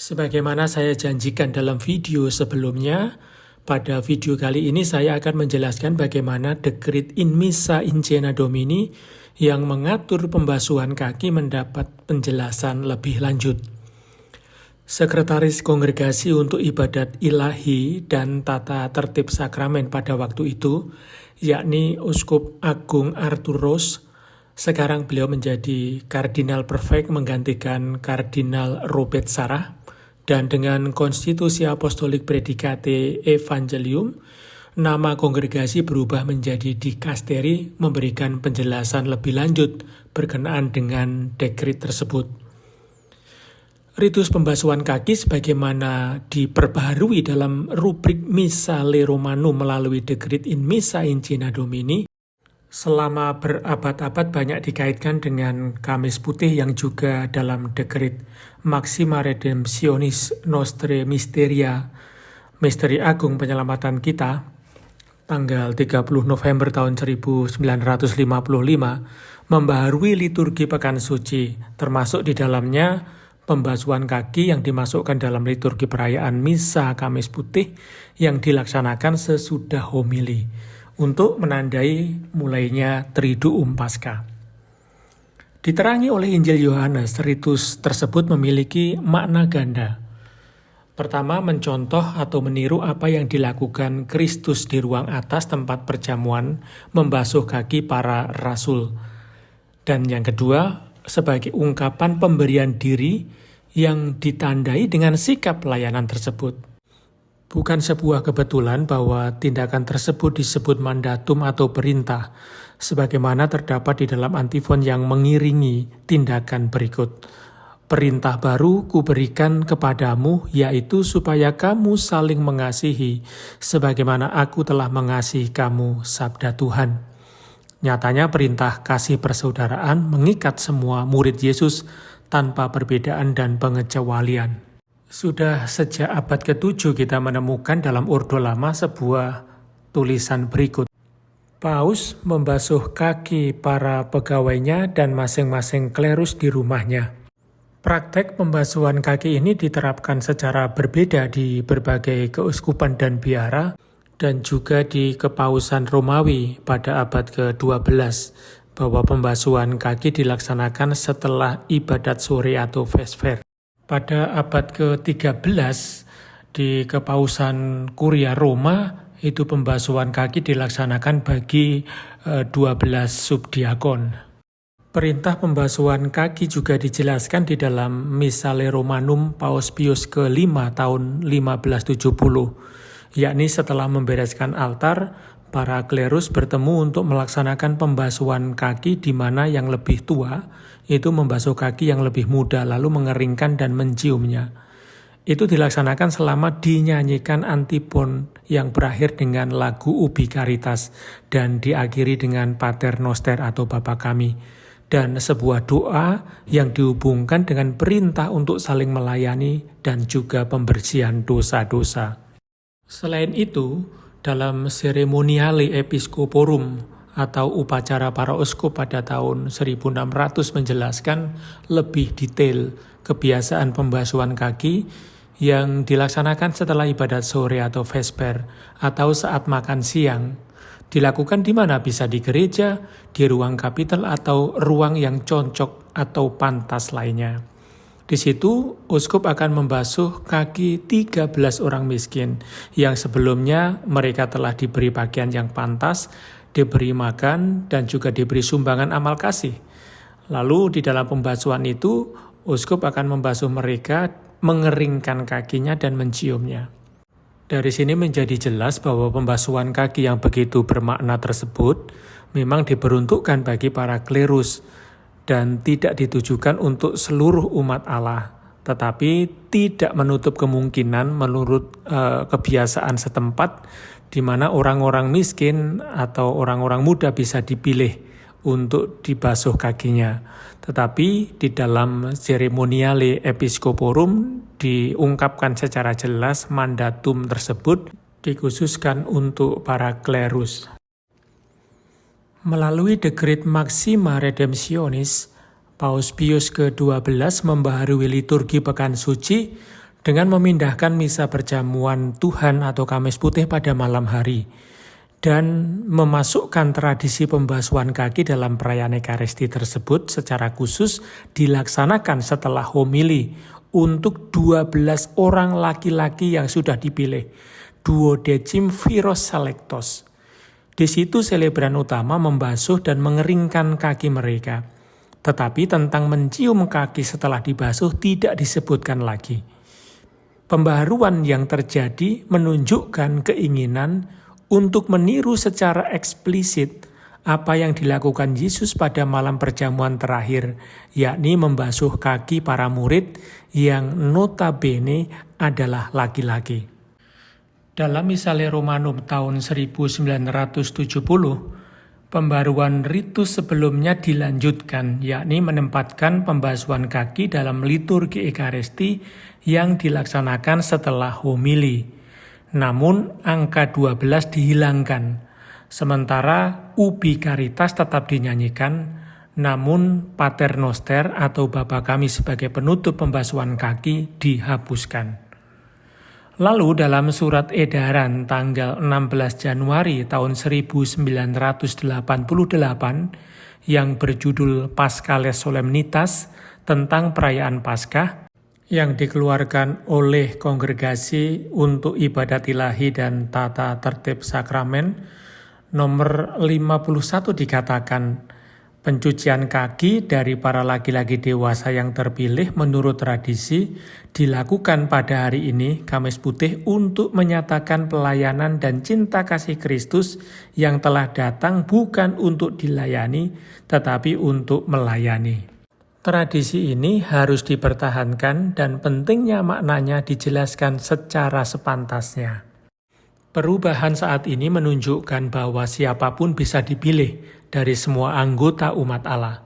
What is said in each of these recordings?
Sebagaimana saya janjikan dalam video sebelumnya, pada video kali ini saya akan menjelaskan bagaimana Decree in Missa in Cena Domini yang mengatur pembasuhan kaki mendapat penjelasan lebih lanjut. Sekretaris Kongregasi untuk Ibadat Ilahi dan Tata Tertib Sakramen pada waktu itu, yakni Uskup Agung Arthur Rose, sekarang beliau menjadi Kardinal Perfect menggantikan Kardinal Robert Sarah, dan dengan Konstitusi Apostolik Predicate Evangelium, nama kongregasi berubah menjadi dikasteri memberikan penjelasan lebih lanjut berkenaan dengan dekret tersebut. Ritus pembasuhan kaki sebagaimana diperbaharui dalam rubrik Missale Romanum melalui Decree in Missa in Cena Domini, selama berabad-abad banyak dikaitkan dengan Kamis Putih yang juga dalam Decree Maxima Redemptionis Nostre Mysteria, Misteri Agung Penyelamatan Kita, tanggal 30 November tahun 1955, membaharui liturgi Pekan Suci, termasuk di dalamnya pembasuhan kaki yang dimasukkan dalam liturgi perayaan Misa Kamis Putih yang dilaksanakan sesudah homili, untuk menandai mulainya Triduum Paskah. Diterangi oleh Injil Yohanes, ritus tersebut memiliki makna ganda. Pertama, mencontoh atau meniru apa yang dilakukan Kristus di ruang atas tempat perjamuan membasuh kaki para rasul. Dan yang kedua, sebagai ungkapan pemberian diri yang ditandai dengan sikap pelayanan tersebut. Bukan sebuah kebetulan bahwa tindakan tersebut disebut mandatum atau perintah, sebagaimana terdapat di dalam antifon yang mengiringi tindakan berikut. Perintah baru kuberikan kepadamu, yaitu supaya kamu saling mengasihi, sebagaimana aku telah mengasihi kamu, sabda Tuhan. Nyatanya perintah kasih persaudaraan mengikat semua murid Yesus tanpa perbedaan dan pengecualian. Sudah sejak abad ke-7 kita menemukan dalam Ordo Lama sebuah tulisan berikut. Paus membasuh kaki para pegawainya dan masing-masing klerus di rumahnya. Praktek pembasuhan kaki ini diterapkan secara berbeda di berbagai keuskupan dan biara, dan juga di Kepausan Romawi pada abad ke-12, bahwa pembasuhan kaki dilaksanakan setelah ibadat sore atau vesper. Pada abad ke-13 di Kepausan Kuria Roma, itu pembasuhan kaki dilaksanakan bagi 12 subdiakon. Perintah pembasuhan kaki juga dijelaskan di dalam Missale Romanum Paus Pius ke-5 tahun 1570, yakni setelah membereskan altar, para klerus bertemu untuk melaksanakan pembasuhan kaki di mana yang lebih tua itu membasuh kaki yang lebih muda lalu mengeringkan dan menciumnya. Itu dilaksanakan selama dinyanyikan antipon yang berakhir dengan lagu Ubi Caritas dan diakhiri dengan Pater Noster atau Bapa Kami, dan sebuah doa yang dihubungkan dengan perintah untuk saling melayani dan juga pembersihan dosa-dosa. Selain itu, dalam Ceremoniale Episcoporum atau upacara para uskup pada tahun 1600 menjelaskan lebih detail kebiasaan pembasuhan kaki yang dilaksanakan setelah ibadat sore atau vesper atau saat makan siang. Dilakukan di mana? Bisa di gereja, di ruang kapitel atau ruang yang cocok atau pantas lainnya. Di situ, uskup akan membasuh kaki 13 orang miskin yang sebelumnya mereka telah diberi pakaian yang pantas, diberi makan, dan juga diberi sumbangan amal kasih. Lalu di dalam pembasuhan itu, uskup akan membasuh mereka, mengeringkan kakinya dan menciumnya. Dari sini menjadi jelas bahwa pembasuhan kaki yang begitu bermakna tersebut memang diperuntukkan bagi para klerus dan tidak ditujukan untuk seluruh umat Allah, tetapi tidak menutup kemungkinan menurut kebiasaan setempat di mana orang-orang miskin atau orang-orang muda bisa dipilih untuk dibasuh kakinya. Tetapi di dalam Ceremoniale Episcoporum diungkapkan secara jelas mandatum tersebut dikhususkan untuk para klerus. Melalui Decree Maxima Redemptionis, Paus Pius ke-12 membaharui liturgi Pekan Suci Dengan memindahkan misa perjamuan Tuhan atau Kamis Putih pada malam hari dan memasukkan tradisi pembasuhan kaki dalam perayaan Ekaristi tersebut secara khusus dilaksanakan setelah homili untuk 12 orang laki-laki yang sudah dipilih, duodecim viros selectos. Di situ selebran utama membasuh dan mengeringkan kaki mereka. Tetapi tentang mencium kaki setelah dibasuh tidak disebutkan lagi. Pembaharuan yang terjadi menunjukkan keinginan untuk meniru secara eksplisit apa yang dilakukan Yesus pada malam perjamuan terakhir, yakni membasuh kaki para murid yang notabene adalah laki-laki. Dalam Missale Romanum tahun 1970, pembaruan ritus sebelumnya dilanjutkan, yakni menempatkan pembasuhan kaki dalam liturgi Ekaristi yang dilaksanakan setelah homili. Namun angka 12 dihilangkan, sementara Ubi Caritas tetap dinyanyikan, namun Pater Noster atau Bapa Kami sebagai penutup pembasuhan kaki dihapuskan. Lalu dalam surat edaran tanggal 16 Januari tahun 1988 yang berjudul Paschales Solemnitas tentang perayaan Paskah yang dikeluarkan oleh Kongregasi untuk Ibadat Ilahi dan Tata Tertib Sakramen nomor 51 dikatakan, pencucian kaki dari para laki-laki dewasa yang terpilih menurut tradisi dilakukan pada hari ini, Kamis Putih, untuk menyatakan pelayanan dan cinta kasih Kristus yang telah datang bukan untuk dilayani, tetapi untuk melayani. Tradisi ini harus dipertahankan dan pentingnya maknanya dijelaskan secara sepantasnya. Perubahan saat ini menunjukkan bahwa siapapun bisa dipilih dari semua anggota umat Allah.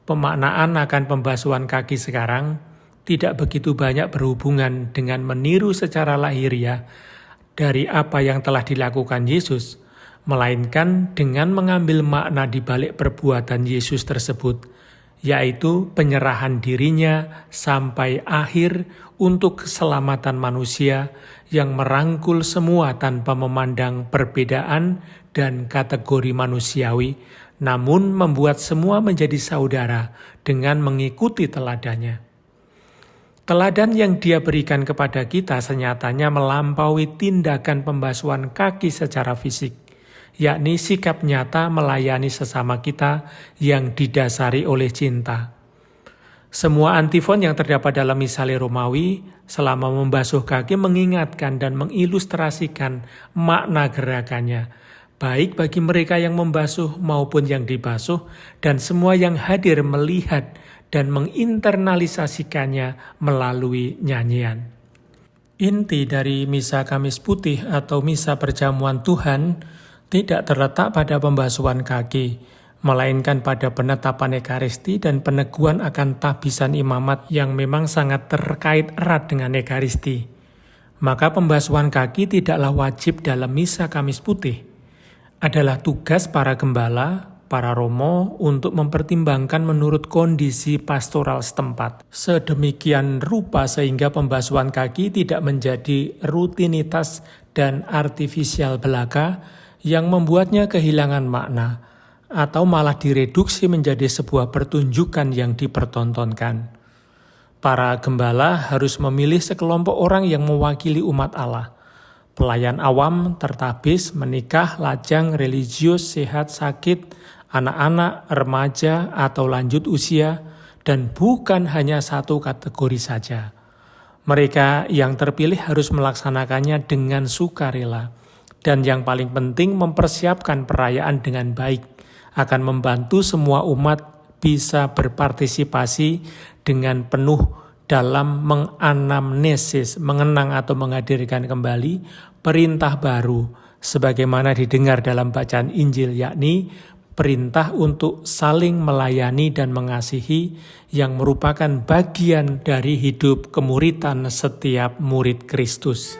Pemaknaan akan pembasuhan kaki sekarang tidak begitu banyak berhubungan dengan meniru secara lahiriah dari apa yang telah dilakukan Yesus, melainkan dengan mengambil makna di balik perbuatan Yesus tersebut, yaitu penyerahan dirinya sampai akhir untuk keselamatan manusia yang merangkul semua tanpa memandang perbedaan dan kategori manusiawi, namun membuat semua menjadi saudara dengan mengikuti teladannya. Teladan yang Dia berikan kepada kita senyatanya melampaui tindakan pembasuhan kaki secara fisik, yakni sikap nyata melayani sesama kita yang didasari oleh cinta. Semua antifon yang terdapat dalam Missale Romawi selama membasuh kaki mengingatkan dan mengilustrasikan makna gerakannya, baik bagi mereka yang membasuh maupun yang dibasuh, dan semua yang hadir melihat dan menginternalisasikannya melalui nyanyian. Inti dari Misa Kamis Putih atau Misa Perjamuan Tuhan tidak terletak pada pembasuhan kaki, melainkan pada penetapan Ekaristi dan peneguhan akan tahbisan imamat yang memang sangat terkait erat dengan Ekaristi. Maka pembasuhan kaki tidaklah wajib dalam Misa Kamis Putih. Adalah tugas para gembala, para romo untuk mempertimbangkan menurut kondisi pastoral setempat. Sedemikian rupa sehingga pembasuhan kaki tidak menjadi rutinitas dan artifisial belaka yang membuatnya kehilangan makna, atau malah direduksi menjadi sebuah pertunjukan yang dipertontonkan. Para gembala harus memilih sekelompok orang yang mewakili umat Allah. Pelayan awam, tertabis, menikah, lajang, religius, sehat, sakit, anak-anak, remaja, atau lanjut usia, dan bukan hanya satu kategori saja. Mereka yang terpilih harus melaksanakannya dengan sukarela. Dan yang paling penting mempersiapkan perayaan dengan baik, akan membantu semua umat bisa berpartisipasi dengan penuh dalam menganamnesis, mengenang atau menghadirkan kembali perintah baru, sebagaimana didengar dalam bacaan Injil, yakni perintah untuk saling melayani dan mengasihi yang merupakan bagian dari hidup kemuritan setiap murid Kristus.